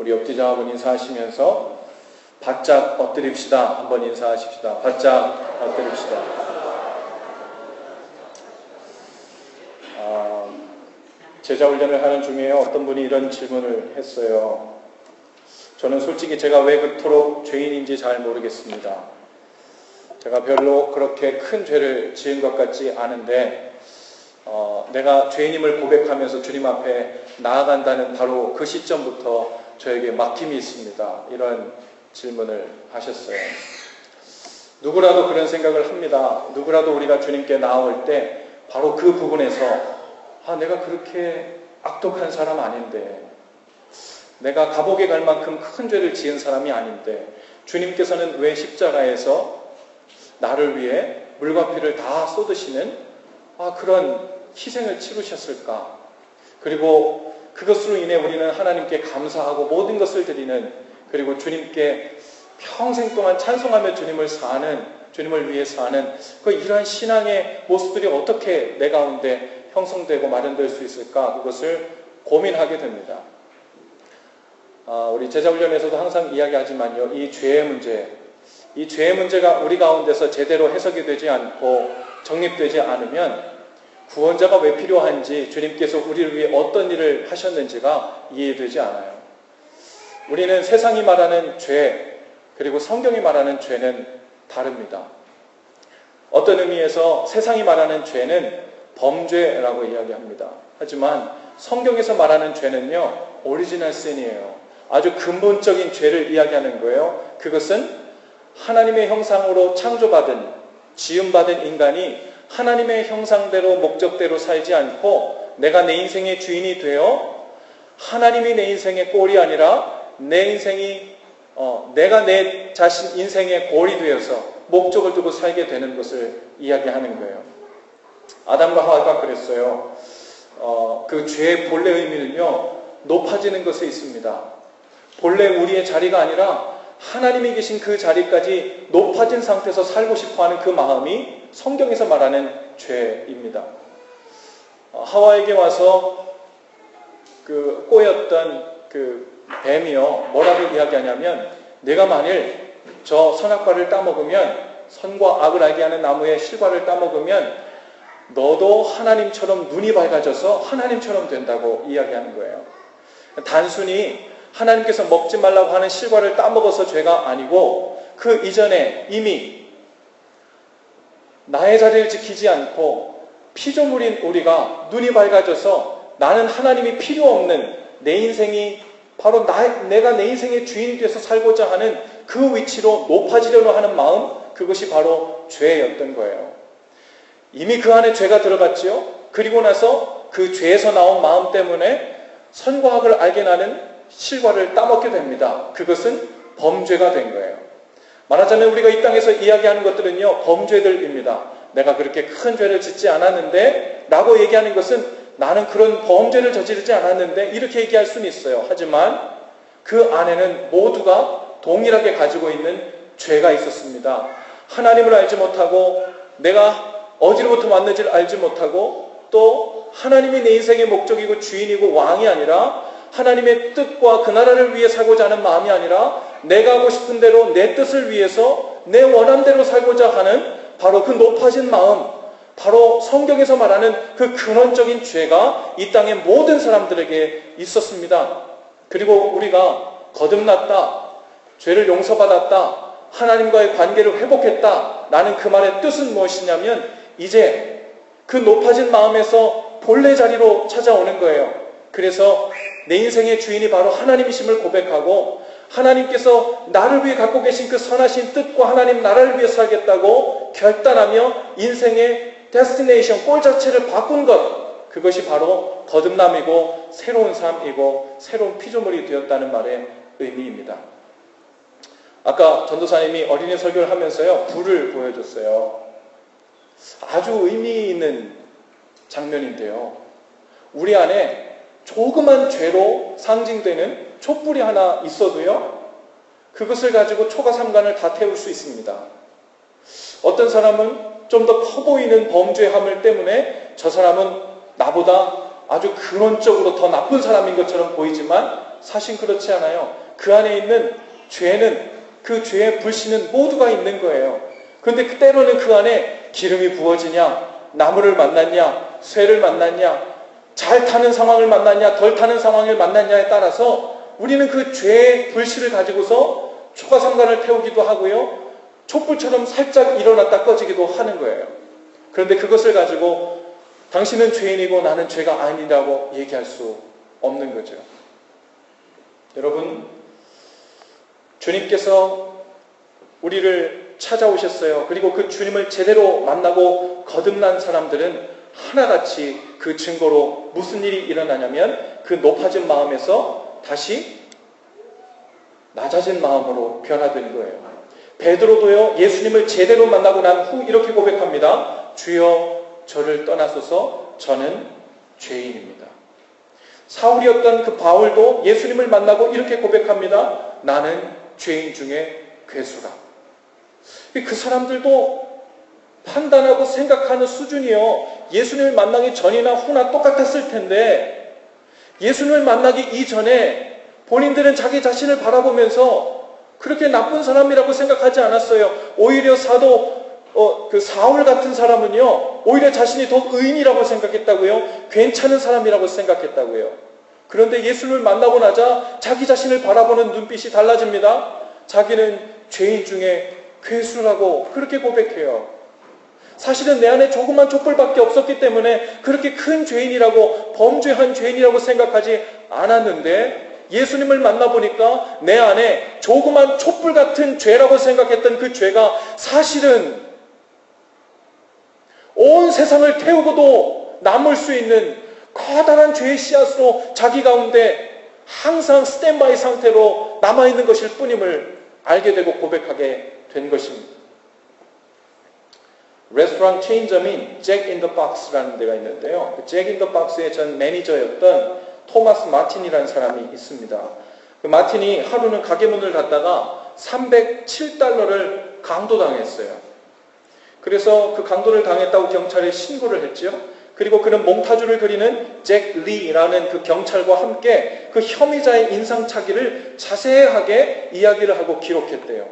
우리 옆뒤자하고 인사하시면서 바짝 엎드립시다. 한번 인사하십시다. 바짝 엎드립시다. 제자훈련을 하는 중에 어떤 분이 이런 질문을 했어요. 저는 솔직히 제가 왜 그토록 죄인인지 잘 모르겠습니다. 제가 별로 그렇게 큰 죄를 지은 것 같지 않은데 내가 죄인임을 고백하면서 주님 앞에 나아간다는 바로 그 시점부터 저에게 막힘이 있습니다. 이런 질문을 하셨어요. 누구라도 그런 생각을 합니다. 누구라도 우리가 주님께 나아올 때 바로 그 부분에서 내가 그렇게 악독한 사람 아닌데, 내가 감옥에 갈 만큼 큰 죄를 지은 사람이 아닌데 주님께서는 왜 십자가에서 나를 위해 물과 피를 다 쏟으시는 그런 희생을 치르셨을까? 그리고 그것으로 인해 우리는 하나님께 감사하고 모든 것을 드리는, 그리고 주님께 평생 동안 찬송하며 주님을 위해 사는 이러한 신앙의 모습들이 어떻게 내 가운데 형성되고 마련될 수 있을까? 그것을 고민하게 됩니다. 우리 제자훈련에서도 항상 이야기하지만요, 이 죄의 문제가 우리 가운데서 제대로 해석이 되지 않고 정립되지 않으면 구원자가 왜 필요한지, 주님께서 우리를 위해 어떤 일을 하셨는지가 이해되지 않아요. 우리는 세상이 말하는 죄, 그리고 성경이 말하는 죄는 다릅니다. 어떤 의미에서 세상이 말하는 죄는 범죄라고 이야기합니다. 하지만 성경에서 말하는 죄는요, 오리지널 신이에요. 아주 근본적인 죄를 이야기하는 거예요. 그것은 하나님의 형상으로 창조받은, 지음받은 인간이 하나님의 형상대로 목적대로 살지 않고 내가 내 인생의 주인이 되어 하나님이 내 인생의 꼴이 아니라 내 인생이 내가 내 자신 인생의 골이 되어서 목적을 두고 살게 되는 것을 이야기하는 거예요. 아담과 하와가 그랬어요. 그 죄의 본래 의미는요, 높아지는 것에 있습니다. 본래 우리의 자리가 아니라 하나님이 계신 그 자리까지 높아진 상태에서 살고 싶어하는 그 마음이 성경에서 말하는 죄입니다. 하와에게 와서 그 꼬였던 그 뱀이요, 뭐라고 이야기하냐면, 내가 만일 저 선악과를 따먹으면, 선과 악을 알게 하는 나무의 실과를 따먹으면 너도 하나님처럼 눈이 밝아져서 하나님처럼 된다고 이야기하는 거예요. 단순히 하나님께서 먹지 말라고 하는 실과를 따먹어서 죄가 아니고, 그 이전에 이미 나의 자리를 지키지 않고 피조물인 우리가 눈이 밝아져서 나는 하나님이 필요 없는 내 인생이 바로 내가 내 인생의 주인이 돼서 살고자 하는 그 위치로 높아지려고 하는 마음, 그것이 바로 죄였던 거예요. 이미 그 안에 죄가 들어갔지요. 그리고 나서 그 죄에서 나온 마음 때문에 선과 악을 알게 나는 실과를 따먹게 됩니다. 그것은 범죄가 된 거예요. 말하자면 우리가 이 땅에서 이야기하는 것들은요, 범죄들입니다. 내가 그렇게 큰 죄를 짓지 않았는데 라고 얘기하는 것은 나는 그런 범죄를 저지르지 않았는데 이렇게 얘기할 수는 있어요. 하지만 그 안에는 모두가 동일하게 가지고 있는 죄가 있었습니다. 하나님을 알지 못하고 내가 어디로부터 왔는지를 알지 못하고, 또 하나님이 내 인생의 목적이고 주인이고 왕이 아니라 하나님의 뜻과 그 나라를 위해 살고자 하는 마음이 아니라 내가 하고 싶은 대로 내 뜻을 위해서 내 원함대로 살고자 하는 바로 그 높아진 마음, 바로 성경에서 말하는 그 근원적인 죄가 이 땅의 모든 사람들에게 있었습니다. 그리고 우리가 거듭났다, 죄를 용서받았다, 하나님과의 관계를 회복했다 라는 그 말의 뜻은 무엇이냐면, 이제 그 높아진 마음에서 본래 자리로 찾아오는 거예요. 그래서 내 인생의 주인이 바로 하나님이심을 고백하고, 하나님께서 나를 위해 갖고 계신 그 선하신 뜻과 하나님 나라를 위해 살겠다고 결단하며 인생의 데스티네이션, 골 자체를 바꾼 것, 그것이 바로 거듭남이고 새로운 삶이고 새로운 피조물이 되었다는 말의 의미입니다. 아까 전도사님이 어린이 설교를 하면서요, 불을 보여줬어요. 아주 의미 있는 장면인데요, 우리 안에 조그만 죄로 상징되는 촛불이 하나 있어도요, 그것을 가지고 초가 삼간을 다 태울 수 있습니다. 어떤 사람은 좀 더 커 보이는 범죄함을 때문에 저 사람은 나보다 아주 근원적으로 더 나쁜 사람인 것처럼 보이지만 사실 그렇지 않아요. 그 안에 있는 죄는, 그 죄의 불씨는 모두가 있는 거예요. 그런데 때로는 그 안에 기름이 부어지냐, 나무를 만났냐, 쇠를 만났냐, 잘 타는 상황을 만났냐, 덜 타는 상황을 만났냐에 따라서 우리는 그 죄의 불씨를 가지고서 초가삼간을 태우기도 하고요, 촛불처럼 살짝 일어났다 꺼지기도 하는 거예요. 그런데 그것을 가지고 당신은 죄인이고 나는 죄가 아니라고 얘기할 수 없는 거죠. 여러분, 주님께서 우리를 찾아오셨어요. 그리고 그 주님을 제대로 만나고 거듭난 사람들은 하나같이 그 증거로 무슨 일이 일어나냐면 그 높아진 마음에서 다시 낮아진 마음으로 변화된 거예요. 베드로도요, 예수님을 제대로 만나고 난 후 이렇게 고백합니다. 주여 저를 떠나소서 저는 죄인입니다. 사울이었던 그 바울도 예수님을 만나고 이렇게 고백합니다. 나는 죄인 중에 괴수라. 그 사람들도 판단하고 생각하는 수준이요, 예수님을 만나기 전이나 후나 똑같았을 텐데, 예수님을 만나기 이전에 본인들은 자기 자신을 바라보면서 그렇게 나쁜 사람이라고 생각하지 않았어요. 오히려 그 사울 같은 사람은요, 오히려 자신이 더 의인이라고 생각했다고요. 괜찮은 사람이라고 생각했다고요. 그런데 예수님을 만나고 나자 자기 자신을 바라보는 눈빛이 달라집니다. 자기는 죄인 중에 괴수라고 그렇게 고백해요. 사실은 내 안에 조그만 촛불밖에 없었기 때문에 그렇게 큰 죄인이라고, 범죄한 죄인이라고 생각하지 않았는데, 예수님을 만나보니까 내 안에 조그만 촛불 같은 죄라고 생각했던 그 죄가 사실은 온 세상을 태우고도 남을 수 있는 커다란 죄의 씨앗으로 자기 가운데 항상 스탠바이 상태로 남아있는 것일 뿐임을 알게 되고 고백하게 된 것입니다. 레스토랑 체인점인 잭 인 더 박스라는 데가 있는데요. 잭 인 더 박스의 전 매니저였던 토마스 마틴이라는 사람이 있습니다. 그 마틴이 하루는 가게 문을 닫다가 $307를 강도당했어요. 그래서 그 강도를 당했다고 경찰에 신고를 했죠. 그리고 그는 몽타주를 그리는 잭 리라는 그 경찰과 함께 그 혐의자의 인상착의를 자세하게 이야기를 하고 기록했대요.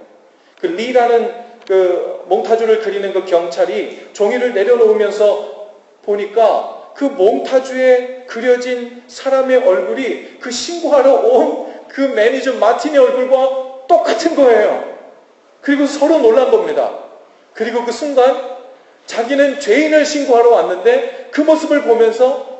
그 리라는 그 몽타주를 그리는 그 경찰이 종이를 내려놓으면서 보니까 그 몽타주에 그려진 사람의 얼굴이 그 신고하러 온 그 매니저 마틴의 얼굴과 똑같은 거예요. 그리고 서로 놀란 겁니다. 그리고 그 순간 자기는 죄인을 신고하러 왔는데 그 모습을 보면서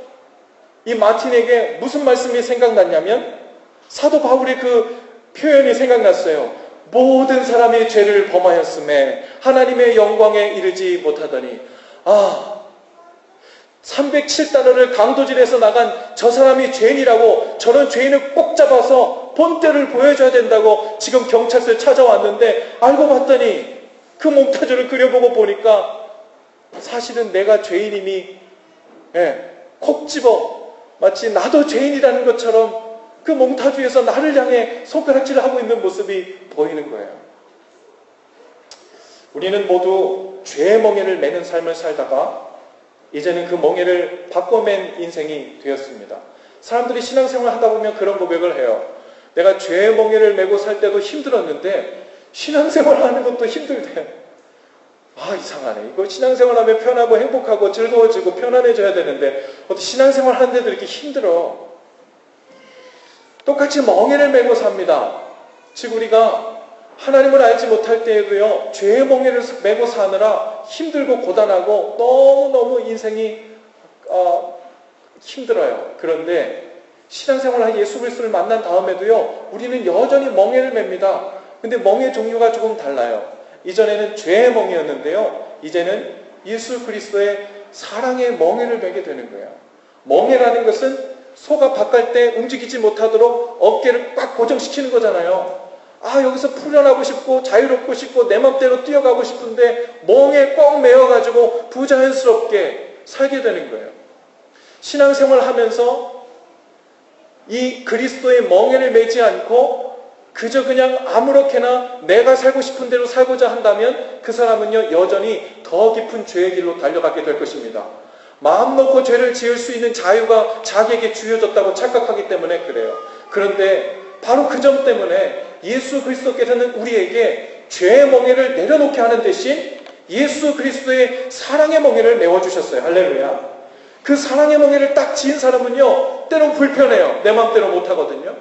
이 마틴에게 무슨 말씀이 생각났냐면 사도 바울의 그 표현이 생각났어요. 모든 사람이 죄를 범하였음에 하나님의 영광에 이르지 못하더니, 307달러를 강도질해서 나간 저 사람이 죄인이라고, 저런 죄인을 꼭 잡아서 본때를 보여줘야 된다고 지금 경찰서에 찾아왔는데, 알고 봤더니 그 몽타주를 그려보고 보니까 사실은 내가 죄인임이 콕 집어 마치 나도 죄인이라는 것처럼 그 몽타주에서 나를 향해 손가락질을 하고 있는 모습이 보이는 거예요. 우리는 모두 죄의 멍에를 매는 삶을 살다가 이제는 그 멍에를 바꿔맨 인생이 되었습니다. 사람들이 신앙생활 하다 보면 그런 고백을 해요. 내가 죄의 멍에를 메고 살 때도 힘들었는데 신앙생활 하는 것도 힘들대. 이상하네. 이거 신앙생활 하면 편하고 행복하고 즐거워지고 편안해져야 되는데 어떻게 신앙생활 하는데도 이렇게 힘들어. 똑같이 멍에를 메고 삽니다. 즉 우리가 하나님을 알지 못할 때에도요, 죄의 멍에를 메고 사느라 힘들고 고단하고 너무너무 인생이 힘들어요. 그런데 신앙생활을 예수 그리스도를 만난 다음에도요, 우리는 여전히 멍에를 맵니다. 근데 멍의 종류가 조금 달라요. 이전에는 죄의 멍에였는데요, 이제는 예수 그리스도의 사랑의 멍에를 메게 되는 거예요. 멍에라는 것은 소가 밭갈 때 움직이지 못하도록 어깨를 꽉 고정시키는 거잖아요. 여기서 풀려나고 싶고 자유롭고 싶고 내 맘대로 뛰어가고 싶은데 멍에 꼭 매어가지고 부자연스럽게 살게 되는 거예요. 신앙생활 하면서 이 그리스도의 멍에를 매지 않고 그저 그냥 아무렇게나 내가 살고 싶은 대로 살고자 한다면 그 사람은요, 여전히 더 깊은 죄의 길로 달려가게 될 것입니다. 마음 놓고 죄를 지을 수 있는 자유가 자기에게 주어졌다고 착각하기 때문에 그래요. 그런데 바로 그 점 때문에 예수 그리스도께서는 우리에게 죄의 멍에를 내려놓게 하는 대신 예수 그리스도의 사랑의 멍에를 메워주셨어요. 할렐루야. 그 사랑의 멍에를 딱 지은 사람은요, 때론 불편해요. 내 마음대로 못하거든요.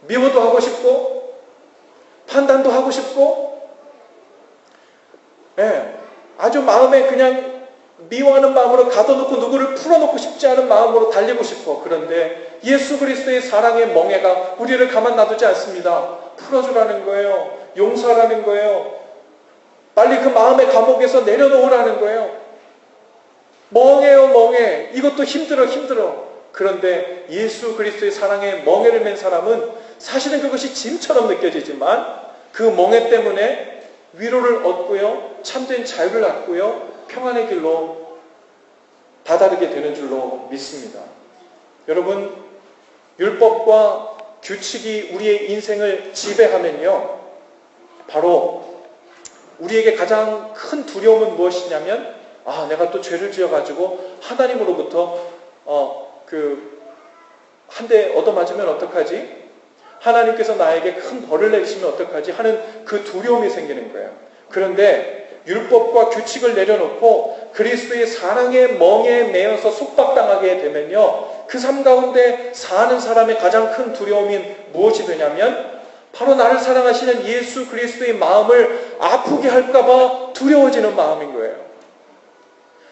미워도 하고 싶고 판단도 하고 싶고, 아주 마음에 그냥 미워하는 마음으로 가둬놓고 누구를 풀어놓고 싶지 않은 마음으로 달리고 싶어. 그런데 예수 그리스도의 사랑의 멍에가 우리를 가만 놔두지 않습니다. 풀어주라는 거예요. 용서하라는 거예요. 빨리 그 마음의 감옥에서 내려놓으라는 거예요. 멍해요, 멍해. 이것도 힘들어. 그런데 예수 그리스도의 사랑의 멍에를 맨 사람은 사실은 그것이 짐처럼 느껴지지만 그 멍해 때문에 위로를 얻고요, 참된 자유를 얻고요, 평안의 길로 다다르게 되는 줄로 믿습니다. 여러분, 율법과 규칙이 우리의 인생을 지배하면요, 바로 우리에게 가장 큰 두려움은 무엇이냐면, 내가 또 죄를 지어가지고 하나님으로부터 한 대 얻어맞으면 어떡하지? 하나님께서 나에게 큰 벌을 내리시면 어떡하지? 하는 그 두려움이 생기는 거예요. 그런데 율법과 규칙을 내려놓고 그리스도의 사랑의 멍에 매여서 속박당하게 되면요, 그 삶 가운데 사는 사람의 가장 큰 두려움인 무엇이 되냐면 바로 나를 사랑하시는 예수 그리스도의 마음을 아프게 할까봐 두려워지는 마음인 거예요.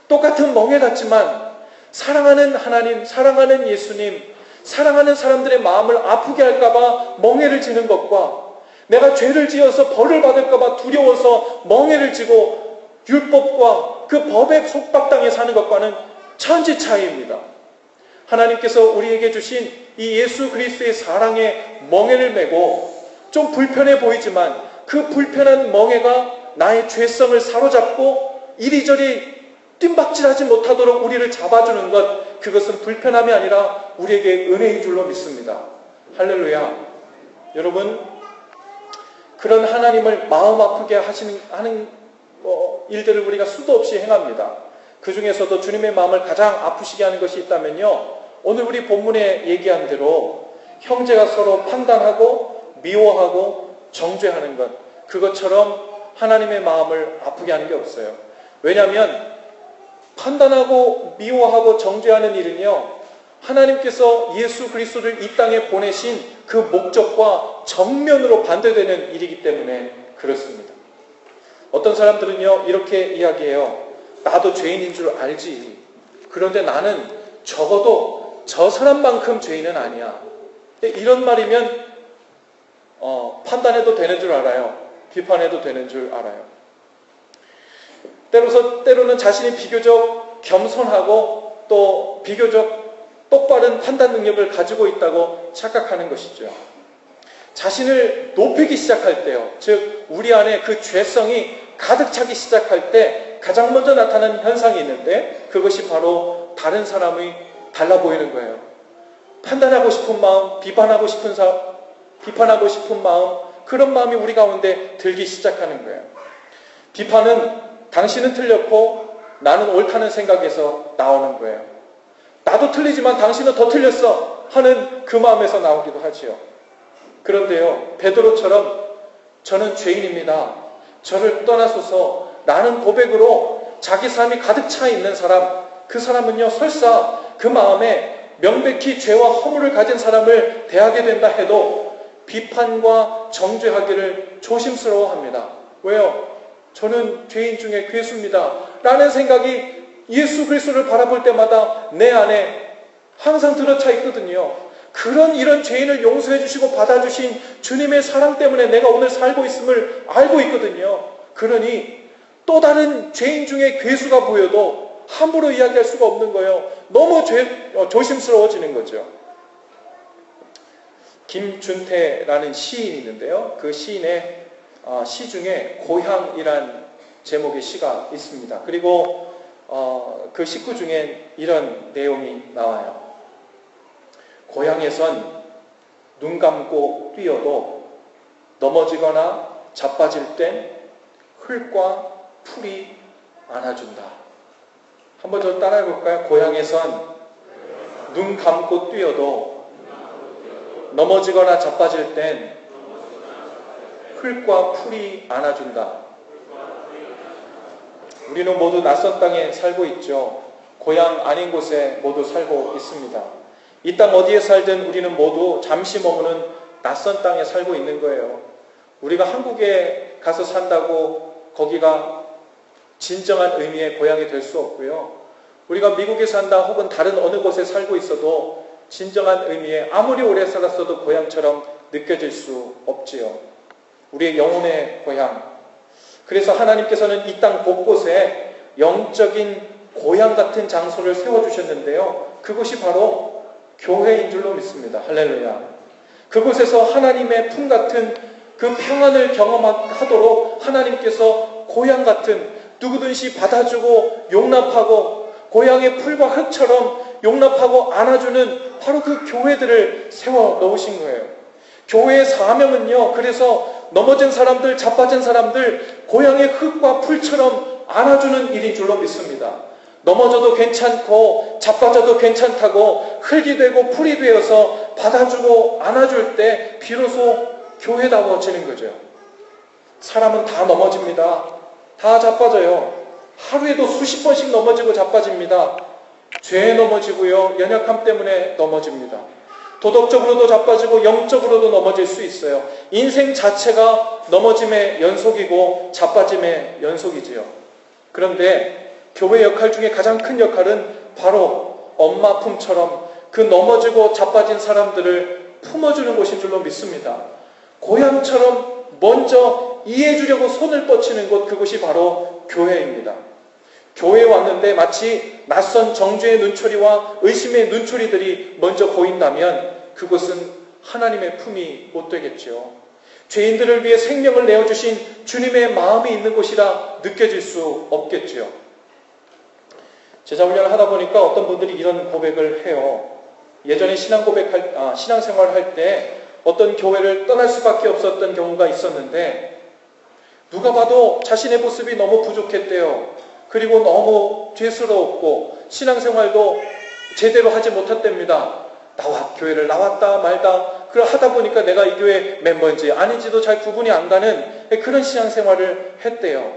똑같은 멍에 같지만 사랑하는 하나님, 사랑하는 예수님, 사랑하는 사람들의 마음을 아프게 할까봐 멍에를 지는 것과 내가 죄를 지어서 벌을 받을까봐 두려워서 멍에를 지고 율법과 그 법의 속박당에 사는 것과는 천지 차이입니다. 하나님께서 우리에게 주신 이 예수 그리스도의 사랑의 멍에를 메고 좀 불편해 보이지만 그 불편한 멍에가 나의 죄성을 사로잡고 이리저리 뜀박질하지 못하도록 우리를 잡아주는 것, 그것은 불편함이 아니라 우리에게 은혜인 줄로 믿습니다. 할렐루야. 여러분, 그런 하나님을 마음 아프게 하는 일들을 우리가 수도 없이 행합니다. 그 중에서도 주님의 마음을 가장 아프시게 하는 것이 있다면요, 오늘 우리 본문에 얘기한 대로 형제가 서로 판단하고 미워하고 정죄하는 것, 그것처럼 하나님의 마음을 아프게 하는 게 없어요. 왜냐하면 판단하고 미워하고 정죄하는 일은요, 하나님께서 예수 그리스도를 이 땅에 보내신 그 목적과 정면으로 반대되는 일이기 때문에 그렇습니다. 어떤 사람들은요, 이렇게 이야기해요. 나도 죄인인 줄 알지. 그런데 나는 적어도 저 사람만큼 죄인은 아니야. 이런 말이면 판단해도 되는 줄 알아요. 비판해도 되는 줄 알아요. 때로는 자신이 비교적 겸손하고 또 비교적 똑바른 판단 능력을 가지고 있다고 착각하는 것이죠. 자신을 높이기 시작할 때요, 즉 우리 안에 그 죄성이 가득 차기 시작할 때 가장 먼저 나타나는 현상이 있는데 그것이 바로 다른 사람이 달라 보이는 거예요. 판단하고 싶은 마음, 비판하고 싶은 마음, 그런 마음이 우리 가운데 들기 시작하는 거예요. 비판은 당신은 틀렸고 나는 옳다는 생각에서 나오는 거예요. 나도 틀리지만 당신은 더 틀렸어 하는 그 마음에서 나오기도 하지요. 그런데요, 베드로처럼 저는 죄인입니다, 저를 떠나소서 라는 고백으로 자기 삶이 가득 차 있는 사람, 그 사람은요, 설사 그 마음에 명백히 죄와 허물을 가진 사람을 대하게 된다 해도 비판과 정죄하기를 조심스러워합니다. 왜요? 저는 죄인 중에 괴수입니다 라는 생각이 예수 그리스도를 바라볼 때마다 내 안에 항상 들어차 있거든요. 이런 죄인을 용서해 주시고 받아주신 주님의 사랑 때문에 내가 오늘 살고 있음을 알고 있거든요. 그러니 또 다른 죄인 중에 괴수가 보여도 함부로 이야기할 수가 없는 거예요. 너무 조심스러워지는 거죠. 김준태라는 시인이 있는데요, 그 시인의 시 중에 고향이란 제목의 시가 있습니다. 그리고 그 식구 중엔 이런 내용이 나와요. 고향에선 눈 감고 뛰어도 넘어지거나 자빠질 땐 흙과 풀이 안아준다. 한번 저 따라해 볼까요? 고향에선 눈 감고 뛰어도 넘어지거나 자빠질 땐 흙과 풀이 안아준다. 우리는 모두 낯선 땅에 살고 있죠. 고향 아닌 곳에 모두 살고 있습니다. 이 땅 어디에 살든 우리는 모두 잠시 머무는 낯선 땅에 살고 있는 거예요. 우리가 한국에 가서 산다고 거기가 진정한 의미의 고향이 될 수 없고요. 우리가 미국에 산다 혹은 다른 어느 곳에 살고 있어도 진정한 의미의 아무리 오래 살았어도 고향처럼 느껴질 수 없지요. 우리의 영혼의 고향. 그래서 하나님께서는 이 땅 곳곳에 영적인 고향 같은 장소를 세워주셨는데요. 그곳이 바로 교회인 줄로 믿습니다. 할렐루야. 그곳에서 하나님의 품 같은 그 평안을 경험하도록 하나님께서 고향 같은 누구든지 받아주고 용납하고 고향의 풀과 흙처럼 용납하고 안아주는 바로 그 교회들을 세워 놓으신 거예요. 교회의 사명은요, 그래서 넘어진 사람들, 자빠진 사람들, 고향의 흙과 풀처럼 안아주는 일인 줄로 믿습니다. 넘어져도 괜찮고 자빠져도 괜찮다고 흙이 되고 풀이 되어서 받아주고 안아줄 때 비로소 교회다워지는 거죠. 사람은 다 넘어집니다. 다 자빠져요. 하루에도 수십 번씩 넘어지고 자빠집니다. 죄에 넘어지고요. 연약함 때문에 넘어집니다. 도덕적으로도 자빠지고 영적으로도 넘어질 수 있어요. 인생 자체가 넘어짐의 연속이고 자빠짐의 연속이지요. 그런데 교회 역할 중에 가장 큰 역할은 바로 엄마 품처럼 그 넘어지고 자빠진 사람들을 품어주는 곳인 줄로 믿습니다. 고향처럼 먼저 이해해주려고 손을 뻗치는 곳, 그곳이 바로 교회입니다. 교회에 왔는데 마치 낯선 정죄의 눈초리와 의심의 눈초리들이 먼저 보인다면 그곳은 하나님의 품이 못 되겠죠. 죄인들을 위해 생명을 내어주신 주님의 마음이 있는 곳이라 느껴질 수 없겠죠. 제자훈련을 하다 보니까 어떤 분들이 이런 고백을 해요. 예전에 신앙생활을 할 때 어떤 교회를 떠날 수밖에 없었던 경우가 있었는데 누가 봐도 자신의 모습이 너무 부족했대요. 그리고 너무 죄스러웠고 신앙생활도 제대로 하지 못했답니다. 교회를 나왔다 말다 하다 보니까 내가 이 교회 멤버인지 아닌지도 잘 구분이 안 가는 그런 신앙생활을 했대요.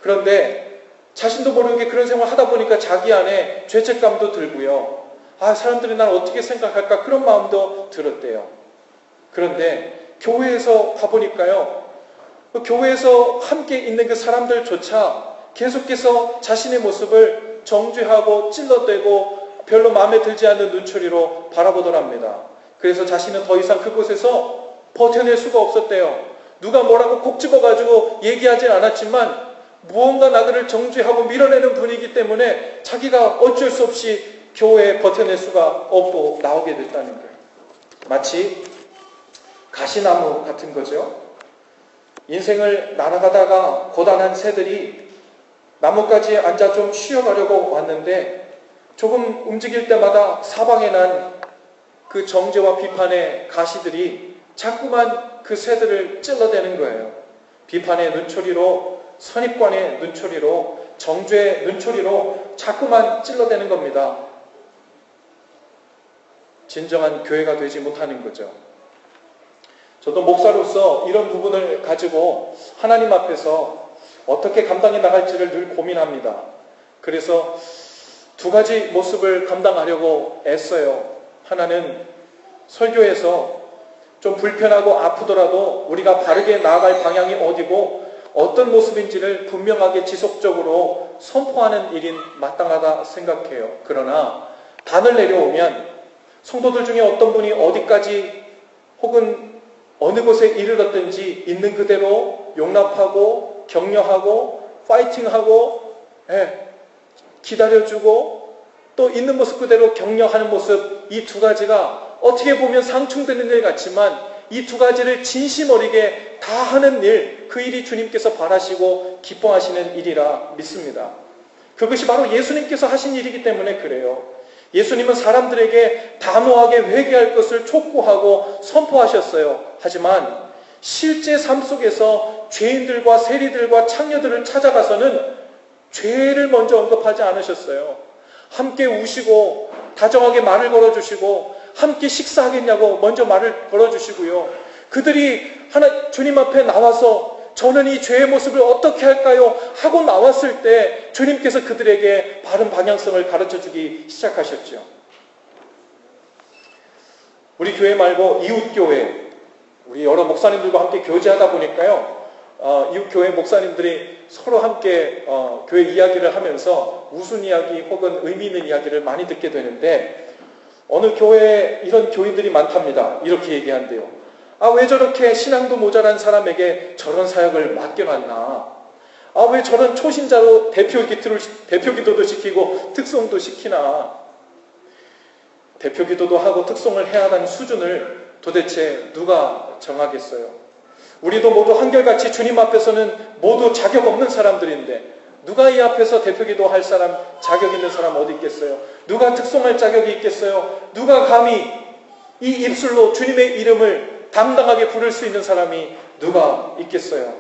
그런데 자신도 모르게 그런 생활을 하다 보니까 자기 안에 죄책감도 들고요. 사람들이 날 어떻게 생각할까 그런 마음도 들었대요. 그런데 교회에서 가보니까요. 교회에서 함께 있는 그 사람들조차 계속해서 자신의 모습을 정죄하고 찔러대고 별로 마음에 들지 않는 눈초리로 바라보더랍니다. 그래서 자신은 더 이상 그곳에서 버텨낼 수가 없었대요. 누가 뭐라고 콕 집어가지고 얘기하진 않았지만 무언가 나들을 정죄하고 밀어내는 분위기 때문에 자기가 어쩔 수 없이 교회에 버텨낼 수가 없고 나오게 됐다는 거예요. 마치 가시나무 같은 거죠. 인생을 날아가다가 고단한 새들이 나뭇가지에 앉아 좀 쉬어가려고 왔는데 조금 움직일 때마다 사방에 난 그 정죄와 비판의 가시들이 자꾸만 그 새들을 찔러대는 거예요. 비판의 눈초리로, 선입관의 눈초리로, 정죄의 눈초리로 자꾸만 찔러대는 겁니다. 진정한 교회가 되지 못하는 거죠. 저도 목사로서 이런 부분을 가지고 하나님 앞에서 어떻게 감당해 나갈지를 늘 고민합니다. 그래서 두 가지 모습을 감당하려고 애써요. 하나는 설교에서 좀 불편하고 아프더라도 우리가 바르게 나아갈 방향이 어디고 어떤 모습인지를 분명하게 지속적으로 선포하는 일인 마땅하다 생각해요. 그러나 단을 내려오면 성도들 중에 어떤 분이 어디까지 혹은 어느 곳에 이르렀든지 있는 그대로 용납하고 격려하고 파이팅하고 기다려주고 또 있는 모습 그대로 격려하는 모습, 이 두 가지가 어떻게 보면 상충되는 일 같지만 이 두 가지를 진심 어리게 다 하는 일, 그 일이 주님께서 바라시고 기뻐하시는 일이라 믿습니다. 그것이 바로 예수님께서 하신 일이기 때문에 그래요. 예수님은 사람들에게 단호하게 회개할 것을 촉구하고 선포하셨어요. 하지만 실제 삶 속에서 죄인들과 세리들과 창녀들을 찾아가서는 죄를 먼저 언급하지 않으셨어요. 함께 우시고 다정하게 말을 걸어주시고 함께 식사하겠냐고 먼저 말을 걸어주시고요. 그들이 주님 앞에 나와서 저는 이 죄의 모습을 어떻게 할까요? 하고 나왔을 때 주님께서 그들에게 바른 방향성을 가르쳐주기 시작하셨죠. 우리 교회 말고 이웃교회, 우리 여러 목사님들과 함께 교제하다 보니까요, 이웃교회 목사님들이 서로 함께 교회 이야기를 하면서 웃은 이야기 혹은 의미 있는 이야기를 많이 듣게 되는데, 어느 교회에 이런 교인들이 많답니다. 이렇게 얘기한대요. 왜 저렇게 신앙도 모자란 사람에게 저런 사역을 맡겨놨나? 왜 저런 초신자로 대표기도도 시키고 특송도 시키나? 대표기도도 하고 특송을 해야 하는 수준을 도대체 누가 정하겠어요? 우리도 모두 한결같이 주님 앞에서는 모두 자격 없는 사람들인데 누가 이 앞에서 대표기도 할 사람, 자격 있는 사람 어디 있겠어요? 누가 특송할 자격이 있겠어요? 누가 감히 이 입술로 주님의 이름을 당당하게 부를 수 있는 사람이 누가 있겠어요?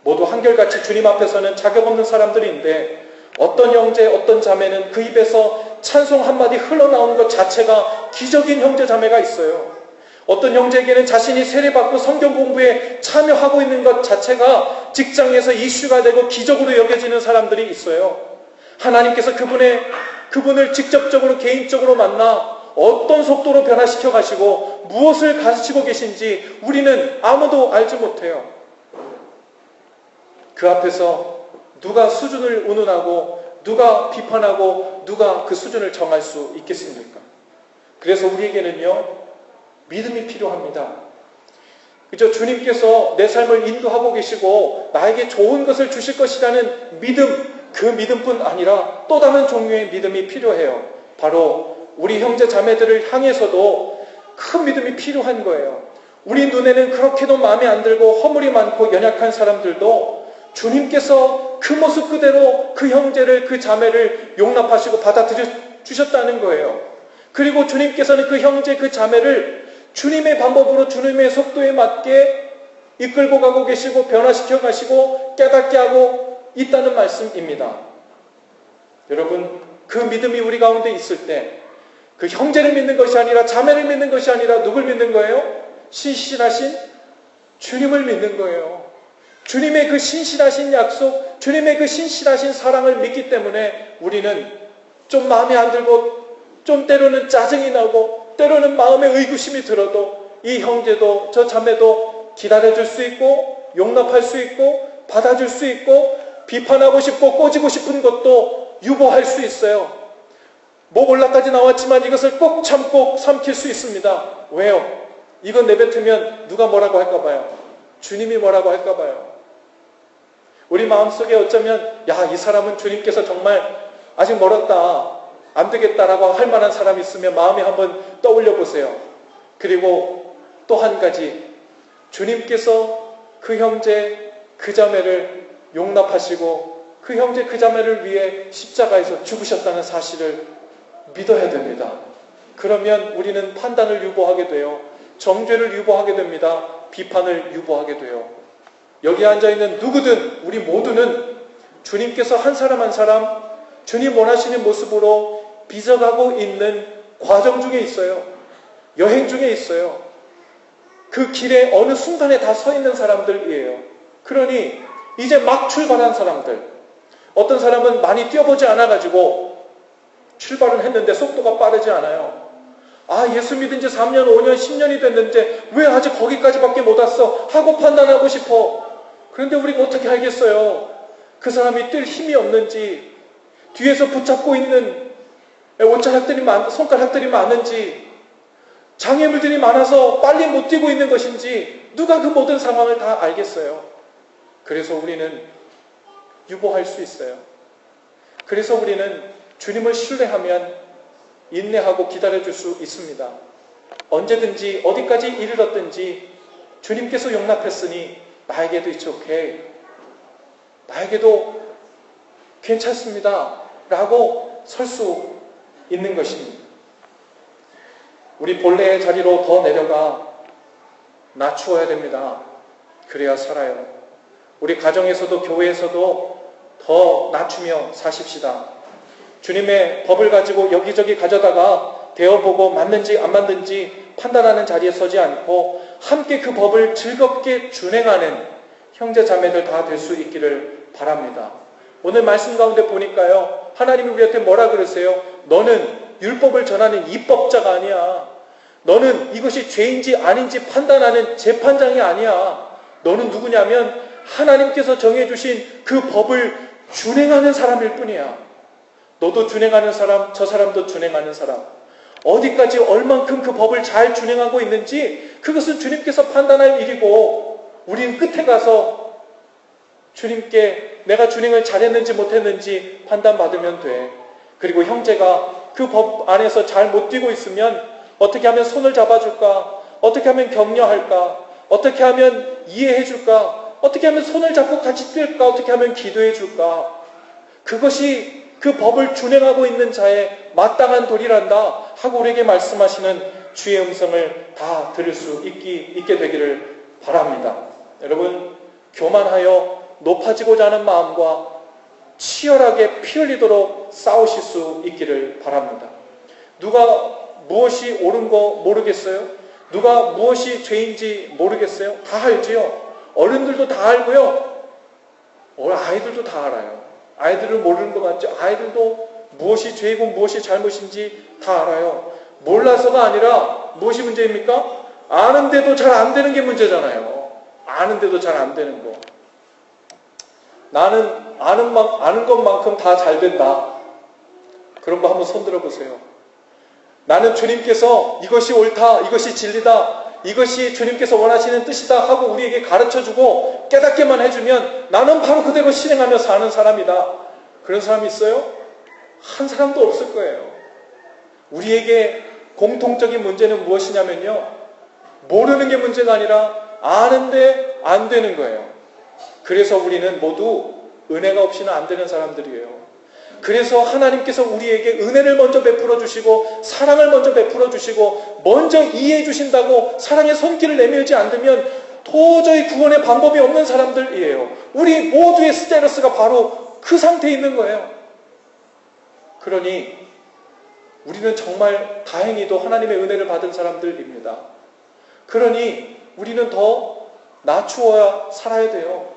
모두 한결같이 주님 앞에서는 자격 없는 사람들인데 어떤 형제, 어떤 자매는 그 입에서 찬송 한마디 흘러나오는 것 자체가 기적인 형제, 자매가 있어요. 어떤 형제에게는 자신이 세례받고 성경 공부에 참여하고 있는 것 자체가 직장에서 이슈가 되고 기적으로 여겨지는 사람들이 있어요. 하나님께서 그분을 직접적으로 개인적으로 만나 어떤 속도로 변화시켜 가시고 무엇을 가르치고 계신지 우리는 아무도 알지 못해요. 그 앞에서 누가 수준을 운운하고 누가 비판하고 누가 그 수준을 정할 수 있겠습니까? 그래서 우리에게는요, 믿음이 필요합니다. 그죠? 주님께서 내 삶을 인도하고 계시고 나에게 좋은 것을 주실 것이라는 믿음, 그 믿음뿐 아니라 또 다른 종류의 믿음이 필요해요. 바로 우리 형제 자매들을 향해서도 큰 믿음이 필요한 거예요. 우리 눈에는 그렇게도 마음에 안 들고 허물이 많고 연약한 사람들도 주님께서 그 모습 그대로 그 형제를, 그 자매를 용납하시고 받아들여 주셨다는 거예요. 그리고 주님께서는 그 형제, 그 자매를 주님의 방법으로 주님의 속도에 맞게 이끌고 가고 계시고 변화시켜 가시고 깨닫게 하고 있다는 말씀입니다. 여러분, 그 믿음이 우리 가운데 있을 때 그 형제를 믿는 것이 아니라 자매를 믿는 것이 아니라 누굴 믿는 거예요? 신실하신 주님을 믿는 거예요. 주님의 그 신실하신 약속, 주님의 그 신실하신 사랑을 믿기 때문에 우리는 좀 마음에 안 들고 좀 때로는 짜증이 나고 때로는 마음에 의구심이 들어도 이 형제도 저 자매도 기다려줄 수 있고 용납할 수 있고 받아줄 수 있고 비판하고 싶고 꼬지고 싶은 것도 유보할 수 있어요. 목 올라까지 나왔지만 이것을 꼭 참고 삼킬 수 있습니다. 왜요? 이건 내뱉으면 누가 뭐라고 할까 봐요. 주님이 뭐라고 할까 봐요. 우리 마음속에 어쩌면 이 사람은 주님께서 정말 아직 멀었다, 안 되겠다라고 할 만한 사람이 있으면 마음에 한번 떠올려 보세요. 그리고 또 한 가지, 주님께서 그 형제, 그 자매를 용납하시고 그 형제, 그 자매를 위해 십자가에서 죽으셨다는 사실을 믿어야 됩니다. 그러면 우리는 판단을 유보하게 돼요. 정죄를 유보하게 됩니다. 비판을 유보하게 돼요. 여기 앉아있는 누구든 우리 모두는 주님께서 한 사람 한 사람 주님 원하시는 모습으로 빚어가고 있는 과정 중에 있어요. 여행 중에 있어요. 그 길에 어느 순간에 다 서 있는 사람들이에요. 그러니 이제 막 출발한 사람들, 어떤 사람은 많이 뛰어보지 않아가지고 출발은 했는데 속도가 빠르지 않아요. 예수 믿은 지 3년, 5년, 10년이 됐는데 왜 아직 거기까지밖에 못 왔어? 하고 판단하고 싶어. 그런데 우리가 어떻게 알겠어요? 그 사람이 뛸 힘이 없는지, 뒤에서 붙잡고 있는 손가락들이 많은지, 장애물들이 많아서 빨리 못 뛰고 있는 것인지 누가 그 모든 상황을 다 알겠어요? 그래서 우리는 유보할 수 있어요. 그래서 우리는 주님을 신뢰하면 인내하고 기다려줄 수 있습니다. 언제든지 어디까지 이르렀든지 주님께서 용납했으니 나에게도 it's okay, 나에게도 괜찮습니다 라고 설 수 있는 것입니다. 우리 본래의 자리로 더 내려가 낮추어야 됩니다. 그래야 살아요. 우리 가정에서도 교회에서도 더 낮추며 사십시다. 주님의 법을 가지고 여기저기 가져다가 되어보고 맞는지 안 맞는지 판단하는 자리에 서지 않고 함께 그 법을 즐겁게 준행하는 형제 자매들 다 될 수 있기를 바랍니다. 오늘 말씀 가운데 보니까요, 하나님이 우리한테 뭐라 그러세요? 너는 율법을 전하는 입법자가 아니야. 너는 이것이 죄인지 아닌지 판단하는 재판장이 아니야. 너는 누구냐면 하나님께서 정해주신 그 법을 준행하는 사람일 뿐이야. 너도 준행하는 사람, 저 사람도 준행하는 사람. 어디까지 얼만큼 그 법을 잘 준행하고 있는지 그것은 주님께서 판단할 일이고, 우린 끝에 가서 주님께 내가 준행을 잘했는지 못했는지 판단받으면 돼. 그리고 형제가 그 법 안에서 잘 못 뛰고 있으면 어떻게 하면 손을 잡아줄까? 어떻게 하면 격려할까? 어떻게 하면 이해해줄까? 어떻게 하면 손을 잡고 같이 뛸까? 어떻게 하면 기도해줄까? 그것이 그 법을 준행하고 있는 자의 마땅한 도리란다 하고 우리에게 말씀하시는 주의 음성을 다 들을 수 있게 되기를 바랍니다. 여러분, 교만하여 높아지고자 하는 마음과 치열하게 피 흘리도록 싸우실 수 있기를 바랍니다. 누가 무엇이 옳은 거 모르겠어요? 누가 무엇이 죄인지 모르겠어요? 다 알지요. 어른들도 다 알고요. 아이들도 다 알아요. 아이들은 모르는 것 같죠? 아이들도 무엇이 죄이고 무엇이 잘못인지 다 알아요. 몰라서가 아니라 무엇이 문제입니까? 아는데도 잘 안 되는 게 문제잖아요. 아는데도 잘 안 되는 거. 나는 아는 것만큼 다 잘 된다. 그런 거 한번 손들어 보세요. 나는 주님께서 이것이 옳다, 이것이 진리다, 이것이 주님께서 원하시는 뜻이다 하고 우리에게 가르쳐주고 깨닫게만 해주면 나는 바로 그대로 실행하며 사는 사람이다. 그런 사람이 있어요? 한 사람도 없을 거예요. 우리에게 공통적인 문제는 무엇이냐면요, 모르는 게 문제가 아니라 아는데 안 되는 거예요. 그래서 우리는 모두 은혜가 없이는 안 되는 사람들이에요. 그래서 하나님께서 우리에게 은혜를 먼저 베풀어 주시고 사랑을 먼저 베풀어 주시고 먼저 이해해 주신다고 사랑의 손길을 내밀지 않으면 도저히 구원의 방법이 없는 사람들이에요. 우리 모두의 스테러스가 바로 그 상태에 있는 거예요. 그러니 우리는 정말 다행히도 하나님의 은혜를 받은 사람들입니다. 그러니 우리는 더 낮추어야 살아야 돼요.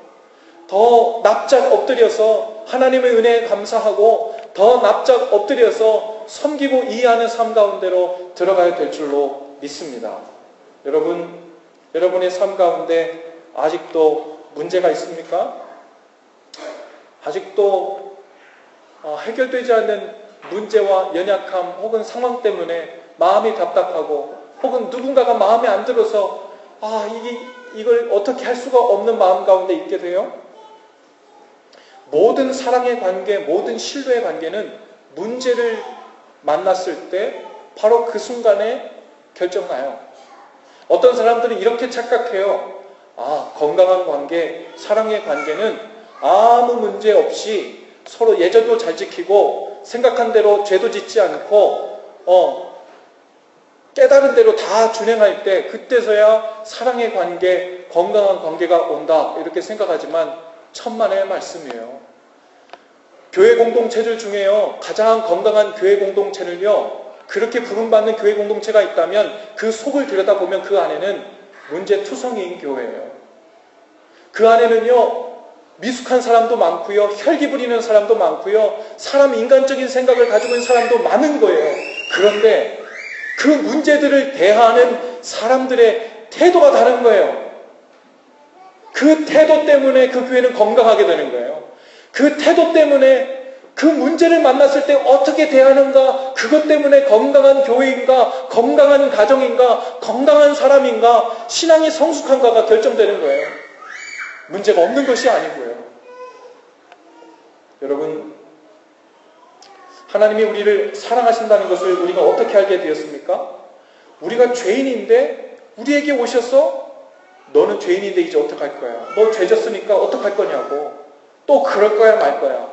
더 납작 엎드려서 하나님의 은혜에 감사하고 더 납작 엎드려서 섬기고 이해하는 삶 가운데로 들어가야 될 줄로 믿습니다. 여러분의 삶 가운데 아직도 문제가 있습니까? 아직도 해결되지 않는 문제와 연약함 혹은 상황 때문에 마음이 답답하고 혹은 누군가가 마음에 안 들어서 이걸 어떻게 할 수가 없는 마음 가운데 있게 돼요? 모든 사랑의 관계, 모든 신뢰의 관계는 문제를 만났을 때 바로 그 순간에 결정나요. 어떤 사람들은 이렇게 착각해요. 건강한 관계, 사랑의 관계는 아무 문제 없이 서로 예절도 잘 지키고 생각한 대로 죄도 짓지 않고 깨달은 대로 다 준행할 때 그때서야 사랑의 관계, 건강한 관계가 온다 이렇게 생각하지만 천만의 말씀이에요. 교회 공동체들 중에요, 가장 건강한 교회 공동체를요, 그렇게 부름받는 교회 공동체가 있다면 그 속을 들여다보면 그 안에는 문제투성이인 교회예요. 그 안에는요, 미숙한 사람도 많고요, 혈기 부리는 사람도 많고요, 사람 인간적인 생각을 가지고 있는 사람도 많은 거예요. 그런데 그 문제들을 대하는 사람들의 태도가 다른 거예요. 그 태도 때문에 그 교회는 건강하게 되는 거예요. 그 태도 때문에 그 문제를 만났을 때 어떻게 대하는가, 그것 때문에 건강한 교회인가, 건강한 가정인가, 건강한 사람인가, 신앙이 성숙한가가 결정되는 거예요. 문제가 없는 것이 아니고요. 여러분, 하나님이 우리를 사랑하신다는 것을 우리가 어떻게 알게 되었습니까? 우리가 죄인인데 우리에게 오셔서 너는 죄인인데 이제 어떡할 거야? 너 죄 졌으니까 어떡할 거냐고. 또 그럴 거야 말 거야.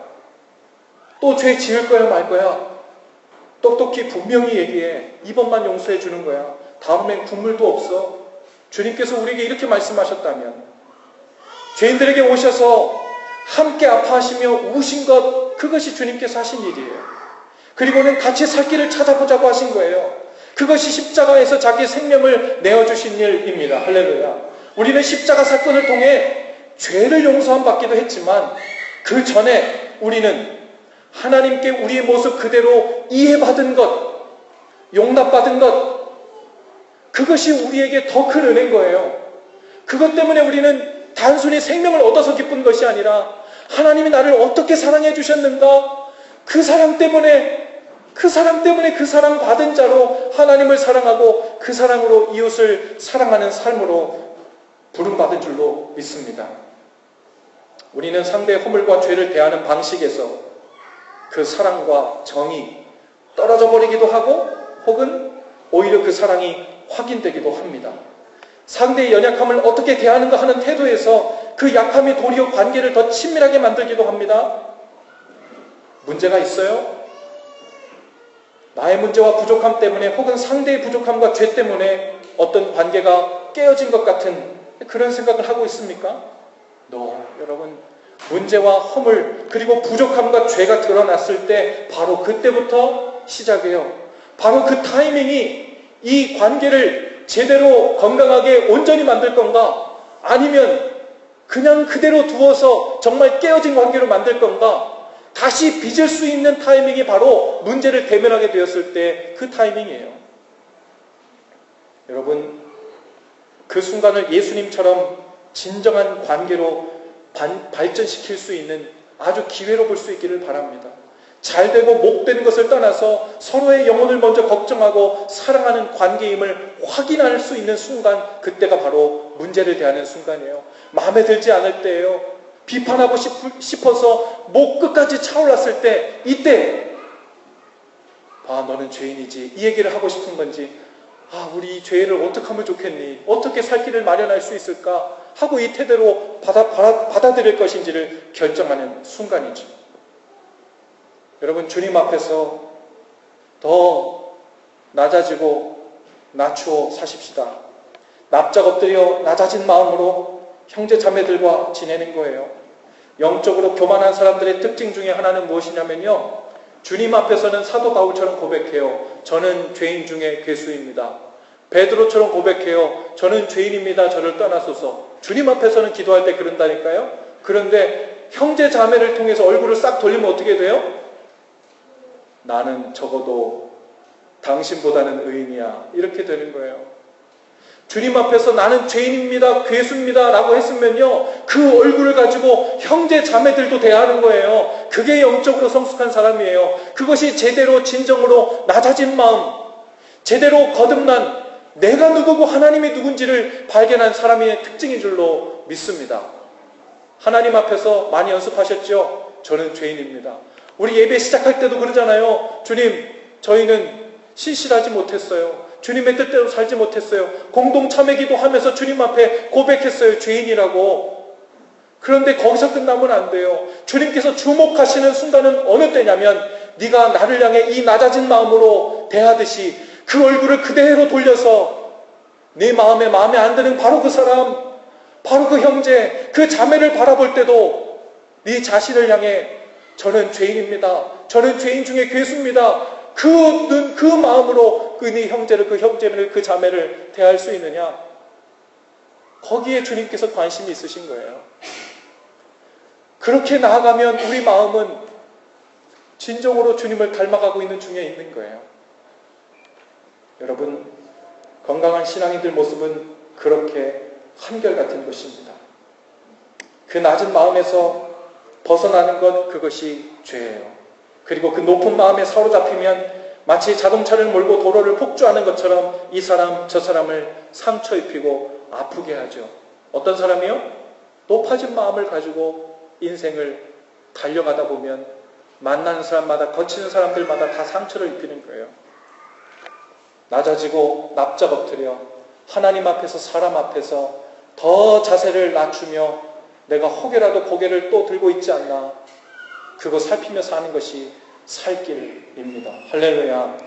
또 죄 지을 거야 말 거야. 똑똑히 분명히 얘기해. 이번만 용서해 주는 거야. 다음엔 국물도 없어. 주님께서 우리에게 이렇게 말씀하셨다면, 죄인들에게 오셔서 함께 아파하시며 우신 것, 그것이 주님께서 하신 일이에요. 그리고는 같이 살 길을 찾아보자고 하신 거예요. 그것이 십자가에서 자기 생명을 내어주신 일입니다. 할렐루야. 우리는 십자가 사건을 통해 죄를 용서함 받기도 했지만 그 전에 우리는 하나님께 우리의 모습 그대로 이해받은 것, 용납받은 것, 그것이 우리에게 더 큰 은혜인 거예요. 그것 때문에 우리는 단순히 생명을 얻어서 기쁜 것이 아니라 하나님이 나를 어떻게 사랑해 주셨는가, 그 사랑 때문에 그 사랑 받은 자로 하나님을 사랑하고 그 사랑으로 이웃을 사랑하는 삶으로 부름받은 줄로 믿습니다. 우리는 상대의 허물과 죄를 대하는 방식에서 그 사랑과 정이 떨어져 버리기도 하고 혹은 오히려 그 사랑이 확인되기도 합니다. 상대의 연약함을 어떻게 대하는가 하는 태도에서 그 약함이 도리어 관계를 더 친밀하게 만들기도 합니다. 문제가 있어요? 나의 문제와 부족함 때문에 혹은 상대의 부족함과 죄 때문에 어떤 관계가 깨어진 것 같은 그런 생각을 하고 있습니까? 여러분, 문제와 허물 그리고 부족함과 죄가 드러났을 때 바로 그때부터 시작해요. 바로 그 타이밍이 이 관계를 제대로 건강하게 온전히 만들 건가, 아니면 그냥 그대로 두어서 정말 깨어진 관계로 만들 건가, 다시 빚을 수 있는 타이밍이 바로 문제를 대면하게 되었을 때 그 타이밍이에요. 여러분, 그 순간을 예수님처럼 진정한 관계로 발전시킬 수 있는 아주 기회로 볼 수 있기를 바랍니다. 잘되고 못된 것을 떠나서 서로의 영혼을 먼저 걱정하고 사랑하는 관계임을 확인할 수 있는 순간, 그때가 바로 문제를 대하는 순간이에요. 마음에 들지 않을 때예요. 비판하고 싶어서 목 끝까지 차올랐을 때, 이때 너는 죄인이지, 이 얘기를 하고 싶은 건지, 우리 죄를 어떻게 하면 좋겠니, 어떻게 살 길을 마련할 수 있을까 하고 이 태도로 받아들일 것인지를 결정하는 순간이죠. 여러분, 주님 앞에서 더 낮아지고 낮추어 사십시다. 납작 엎드려 낮아진 마음으로 형제 자매들과 지내는 거예요. 영적으로 교만한 사람들의 특징 중에 하나는 무엇이냐면요, 주님 앞에서는 사도 바울처럼 고백해요. 저는 죄인 중에 괴수입니다. 베드로처럼 고백해요. 저는 죄인입니다. 저를 떠나소서. 주님 앞에서는 기도할 때 그런다니까요. 그런데 형제 자매를 통해서 얼굴을 싹 돌리면 어떻게 돼요? 나는 적어도 당신보다는 의인이야, 이렇게 되는 거예요. 주님 앞에서 나는 죄인입니다, 괴수입니다 라고 했으면요, 그 얼굴을 가지고 형제 자매들도 대하는 거예요. 그게 영적으로 성숙한 사람이에요. 그것이 제대로 진정으로 낮아진 마음, 제대로 거듭난 내가 누구고 하나님이 누군지를 발견한 사람의 특징인 줄로 믿습니다. 하나님 앞에서 많이 연습하셨죠? 저는 죄인입니다. 우리 예배 시작할 때도 그러잖아요. 주님, 저희는 신실하지 못했어요. 주님의 뜻대로 살지 못했어요. 공동 참회기도 하면서 주님 앞에 고백했어요. 죄인이라고. 그런데 거기서 끝나면 안 돼요. 주님께서 주목하시는 순간은 어느 때냐면, 네가 나를 향해 이 낮아진 마음으로 대하듯이 그 얼굴을 그대로 돌려서 네 마음에 안 드는 바로 그 사람, 바로 그 형제, 그 자매를 바라볼 때도 네 자신을 향해 저는 죄인입니다, 저는 죄인 중에 괴수입니다, 그 마음으로 네 형제를, 그 자매를 대할 수 있느냐? 거기에 주님께서 관심이 있으신 거예요. 그렇게 나아가면 우리 마음은 진정으로 주님을 닮아가고 있는 중에 있는 거예요. 여러분, 건강한 신앙인들 모습은 그렇게 한결같은 것입니다. 그 낮은 마음에서 벗어나는 것, 그것이 죄예요. 그리고 그 높은 마음에 사로잡히면 마치 자동차를 몰고 도로를 폭주하는 것처럼 이 사람 저 사람을 상처 입히고 아프게 하죠. 어떤 사람이요? 높아진 마음을 가지고 인생을 달려가다 보면 만나는 사람마다, 거치는 사람들마다 다 상처를 입히는 거예요. 낮아지고 납작 엎드려 하나님 앞에서, 사람 앞에서 더 자세를 낮추며 내가 혹여라도 고개를 또 들고 있지 않나, 그거 살피며 사는 것이 살 길입니다. 할렐루야.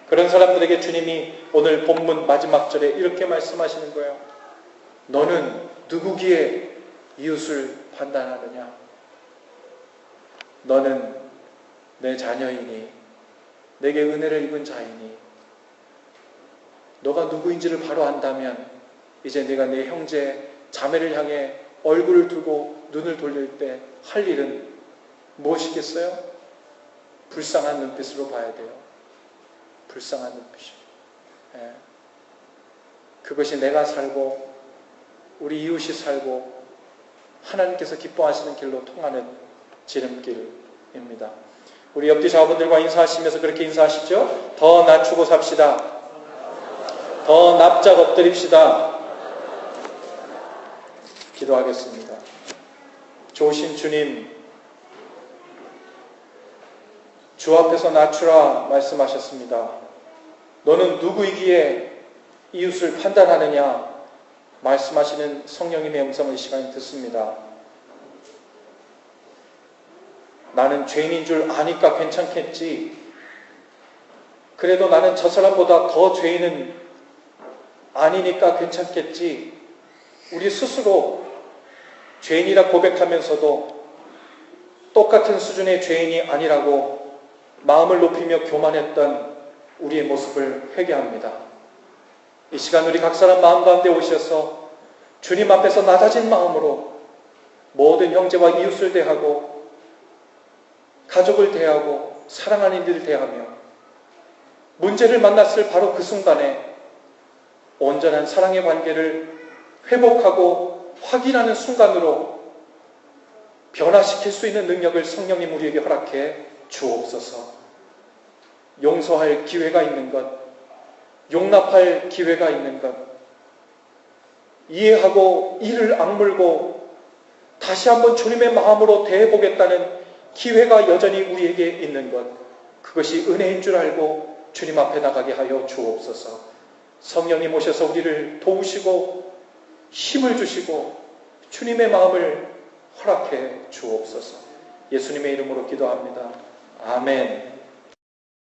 그런 사람들에게 주님이 오늘 본문 마지막 절에 이렇게 말씀하시는 거예요. 너는 누구기에 이웃을 판단하느냐? 너는 내 자녀이니, 내게 은혜를 입은 자이니, 너가 누구인지를 바로 안다면 이제 내가 내 형제, 자매를 향해 얼굴을 두고 눈을 돌릴 때 할 일은 무엇이겠어요? 불쌍한 눈빛으로 봐야 돼요. 불쌍한 눈빛이요. 예. 그것이 내가 살고 우리 이웃이 살고 하나님께서 기뻐하시는 길로 통하는 지름길입니다. 우리 옆뒤 자분들과 인사하시면서 그렇게 인사하시죠. 더 낮추고 삽시다. 더 납작 엎드립시다. 기도하겠습니다. 좋으신 주님, 주 앞에서 낮추라 말씀하셨습니다. 너는 누구이기에 이웃을 판단하느냐 말씀하시는 성령님의 음성을 이 시간에 듣습니다. 나는 죄인인 줄 아니까 괜찮겠지. 그래도 나는 저 사람보다 더 죄인은 아니니까 괜찮겠지. 우리 스스로 죄인이라 고백하면서도 똑같은 수준의 죄인이 아니라고 마음을 높이며 교만했던 우리의 모습을 회개합니다. 이 시간 우리 각 사람 마음 가운데 오셔서 주님 앞에서 낮아진 마음으로 모든 형제와 이웃을 대하고 가족을 대하고 사랑하는 이들을 대하며 문제를 만났을 바로 그 순간에 온전한 사랑의 관계를 회복하고 확인하는 순간으로 변화시킬 수 있는 능력을 성령님 우리에게 허락해 주옵소서. 용서할 기회가 있는 것, 용납할 기회가 있는 것, 이해하고 이를 악물고 다시 한번 주님의 마음으로 대해보겠다는 기회가 여전히 우리에게 있는 것, 그것이 은혜인 줄 알고 주님 앞에 나가게 하여 주옵소서. 성령님 오셔서 우리를 도우시고 힘을 주시고 주님의 마음을 허락해 주옵소서. 예수님의 이름으로 기도합니다. 아멘.